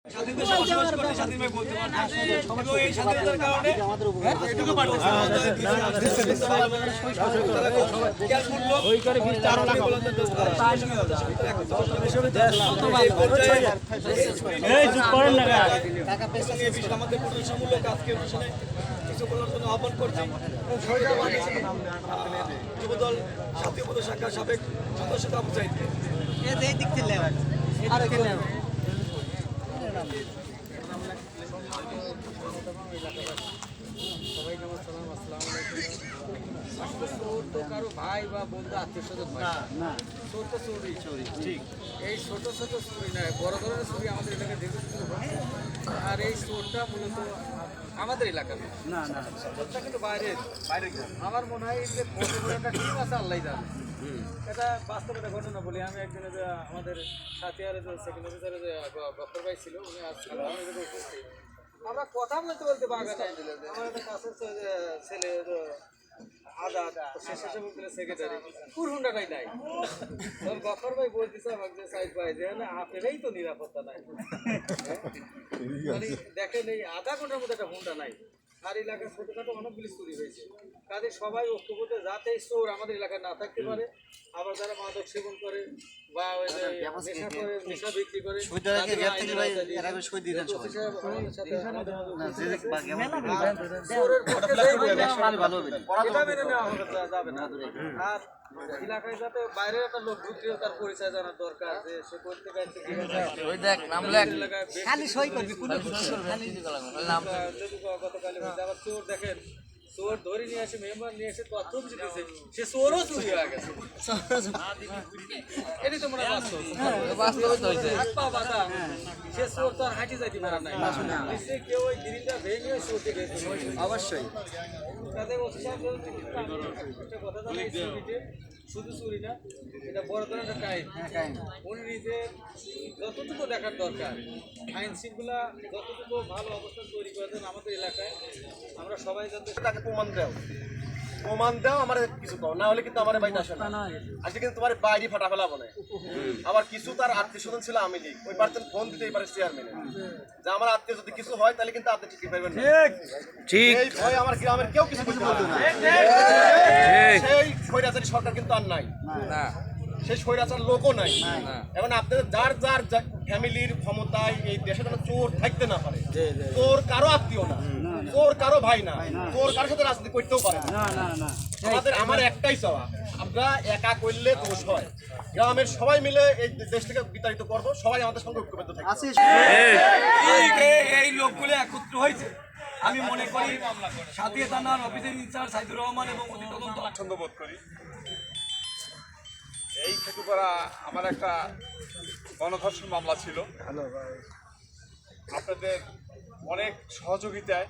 বসবাস করতে স্বাধীন ভাই বলতে পারবো এই স্বাধীনতার কারণে এটুকু পারতেছে আমাদের প্রতিষ্ঠানমূলক আজকে অনুষ্ঠানে কিছু বলার জন্য আহ্বান করছি। যুবদল সাথী উপদেশ শাখার সাবেক সদস্য আবু সাইদ কারো ভাই বা বন্ধু আত্মীয় স্বজন না চোর তো চুরি ঠিক এই ছোট ছোট চুরি নয় বড় ধরনের চুরি আমাদের এলাকায় দেখে আর এই চোরটা মূলত আমাদের এলাকার না না চোরটা কিন্তু বাইরে আমার মনে হয় যে একটা টিম আছে আল্লাহ জানে এটা বাস্তব একটা ঘটনা বলি। আমি একজনে যে আমাদের সাথিয়ারে যে সেকেন্ড অফিসারে যে ডক্টর ভাই ছিল উনি আসছিল আমরা কথা বলতে বলতে বাগানে আমার একটা কাছের ছেলে আজাদ শেষে বলছিল সেক্রেটারি কুরহুন্ডাটাই নাই তখন গফর ভাই বলতেছে আমাকে যে সাইদ ভাই যে আপনারাই তো নিরাপত্তা নাই মানে দেখেন এই আধা ঘন্টার মধ্যে একটা হুন্ডা নাই আর এলাকায় ছোটখাটো অনেকগুলি চুরি হয়েছে কাজে সবাই ঐক্যবদ্ধ যাতে চোর আমাদের এলাকায় না থাকতে পারে আবার যারা মাদক সেবন করে বা নেশা বিক্রি করে আর এলাকায় যাতে বাইরের একটা লোক ঢুকলেও তার পরিচয় জানার দরকার যে সে করতে গেছে গতকালে আবার চোর দেখেন চোর ধরে নিয়ে আসে মেম্বার নিয়ে এসে তথ্য দিতেছে সে চোরও চুরি হয়ে গেছে এটাই তো মনে হয় সে চোর তো আর হাঁটি যাইতে পারে নাই কেউ ওই গ্রিলটা ভেঙে চোরকে গেছে অবশ্যই তাদের একটা কথা জানাইছে শুধু চুরি না এটা বড় ধরনের একটা কাহিনী উনি নিজে যতটুকু দেখার দরকার আইন শৃঙ্খলা যতটুকু ভালো অবস্থা তৈরি করে দেন আমাদের এলাকায় আমরা সবাই যাতে তাকে প্রমাণ দাও আমার কিছু কর না হলে কিন্তু আমার বাড়িতে আসে না আজকে কিন্তু তোমার বাইরে ফাটা ফেলাবো না। আবার কিছু তার আত্মীয় স্বজন ছিল আমি লিখ ওই পার্সেন ফোন দিতেই পারে চেয়ারম্যানে যে আমার আত্মীয় যদি কিছু হয় তাহলে কিন্তু আপনি ঠিক পাইবেন না ঠিক এই ভয় আমার গ্রামের কেউ কিছু বলতে পারবে না। সেই স্বৈরাচারী সরকার কিন্তু আর নাই না সেই স্বৈরাচার লোকও নাই এখন আপনাদের যার যার ফ্যামিলির ক্ষমতায় এই দেশে যেন চোর থাকতে না পারে চোর কারো আত্মীয় না চোর কারো ভাই না চোর কারোর সাথে রাজনীতি করতেও পারে না আমার একটাই চাওয়া আমরা একা করলে দোষ হয় গ্রামের সবাই মিলে এই দেশ থেকে বিতাড়িত করবো সবাই আমাদের সঙ্গে ঐক্যবদ্ধ থাকবে এই লোকগুলো একত্র হয়েছে আমি মনে করি সাথিয়া থানার অফিসের ইনচার্জ সাইদুর রহমান এবং অতি তদন্ত পছন্দ বোধ করি। এই খেতুপাড়া আমার একটা গণধর্ষণ মামলা ছিল আপনাদের অনেক সহযোগিতায়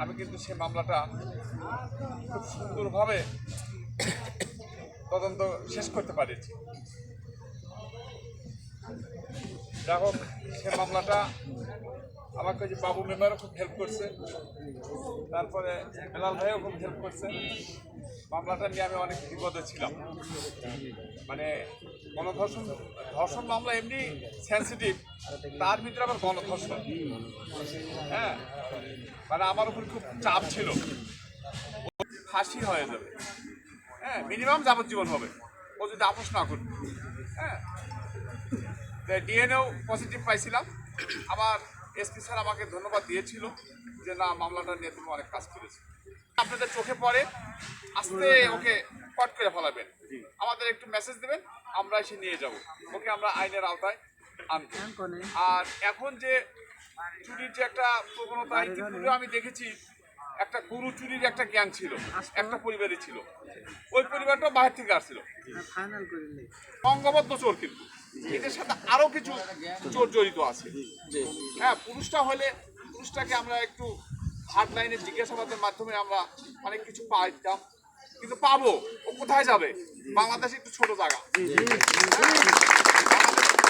আমি কিন্তু সেই মামলাটা খুব সুন্দরভাবে তদন্ত শেষ করতে পেরেছি। যাই হোক সে মামলাটা আমাকে যে বাবু মেম্বারও খুব হেল্প করছে তারপরে বেলাল ভাইও খুব হেল্প করছে। মামলাটা নিয়ে আমি অনেক বিপদে ছিলাম মানে ধর্ষণ মামলা এমনি সেন্সিটিভ তার ভিতরে আবার গণধর্ষণ হ্যাঁ মানে আমার উপর খুব চাপ ছিল ফাঁসি হয়ে যাবে হ্যাঁ মিনিমাম যাবজ্জীবন হবে ও যদি আপোষ না করবে হ্যাঁ ডিএনএও পজিটিভ পাইছিলাম। আমার এসপি স্যার আমাকে ধন্যবাদ দিয়েছিল যে না মামলাটা নিয়ে তুমি অনেক কাজ করেছো আপনাদের চোখে পড়ে আস্তে ওকে কট করে ফেলাবেন আমাদের একটু মেসেজ দেবেন আমরা এসে নিয়ে যাব ওকে আমরা আইনের আওতায় আনবো। আর এখন যে চুরির যে একটা প্রবণতা ইতিপূর্বে আমি দেখেছি একটা গরু চুরির একটা গ্যাং ছিল একটা পরিবারই ছিল ওই পরিবারটা বাইরে থেকে আসছিল সংঘবদ্ধ চোর কিন্তু এদের সাথে আরো কিছু চোর জড়িত আছে হ্যাঁ পুরুষটাকে আমরা একটু হার্ড লাইনের জিজ্ঞাসাবাদের মাধ্যমে আমরা অনেক কিছু পাইতাম কিন্তু পাবো ও কোথায় যাবে বাংলাদেশ একটু ছোট জায়গা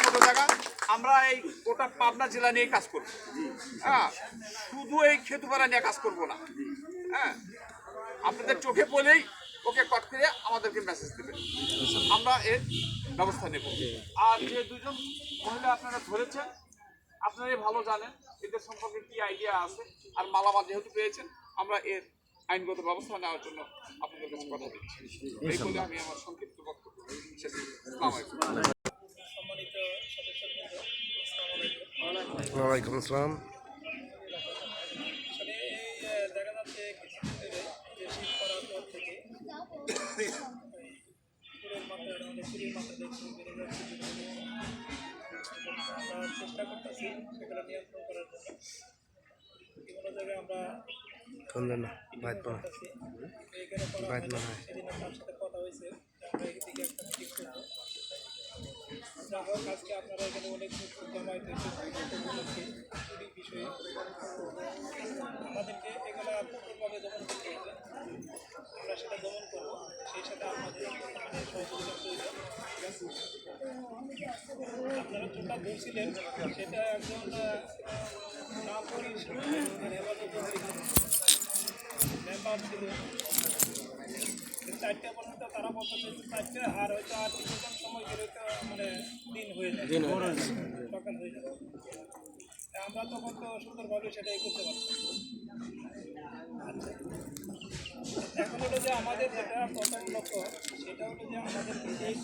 ছোট জায়গা আমরা এই গোটা পাবনা জেলা নিয়ে কাজ করবো হ্যাঁ শুধু এই খেতুপাড়া নিয়ে কাজ করবো না হ্যাঁ আপনাদের চোখে পড়লেই ওকে কট করে আমাদেরকে মেসেজ দেবেন আমরা এর ব্যবস্থা নেব। আর যে দুজন মহিলা আপনারা ধরেছেন আপনারাই ভালো জানেন এদের সম্পর্কে কি আইডিয়া আছে, আর মালামাল যেহেতু পেয়েছেন আমরা এর আইনগত ব্যবস্থা নেওয়ার জন্য আপনাদের কাছে কথা দিচ্ছি। এই বলে আমি আমার সংক্ষিপ্ত বক্তব্য শেষ করছি। আসসালামু আলাইকুম। সম্মানিত সদস্যবৃন্দ, ওয়ালাইকুম আসসালাম। আসলে এই দেখা যাচ্ছে কিছুদিন ধরে যে শীত পড়ার পর থেকে চুরের মাত্রা আমাদের চুরির মাত্রা দেখছি বেড়ে যাচ্ছে দিনে দিনে। আমরা চেষ্টা করতেছি সেগুলো নিয়ন্ত্রণ করার জন্য। বিভিন্ন জায়গায় আমরা কোন বাইত পড়া করতেছি, এখানে করা হয় না। সেদিন আপনার সাথে কথা হয়েছে যে আমরা এদিকে একটা মিটিং করবো। যা হোক, আজকে আপনারা এখানে অনেক জমায়েত হয়েছে উপলক্ষে চুরি বিষয়ে। আমাদেরকে এগুলো কঠোরভাবে দমন করতে হবে, আমরা সেটা দমন করবো। সেই সাথে আপনাদের মানে সহযোগিতা প্রয়োজন। আপনারা যেটা বলছিলেন সেটা একজন নাম পরিষদ হেফাজত মেম্বার ছিল, 4টা পর্যন্ত তারা বলতে চাইছে 4টা, আর হয়তো আর কিছুক্ষণ সময় গেলে তো মানে দিন হয়ে যায়, সকাল হয়ে যাবে। আমরা তখন তো সুন্দরভাবে সেটাই করতে পারছি। আচ্ছা, এখন হলো যে আমাদের যেটা প্রথম লক্ষ্য সেটা হলো যে আমাদের এই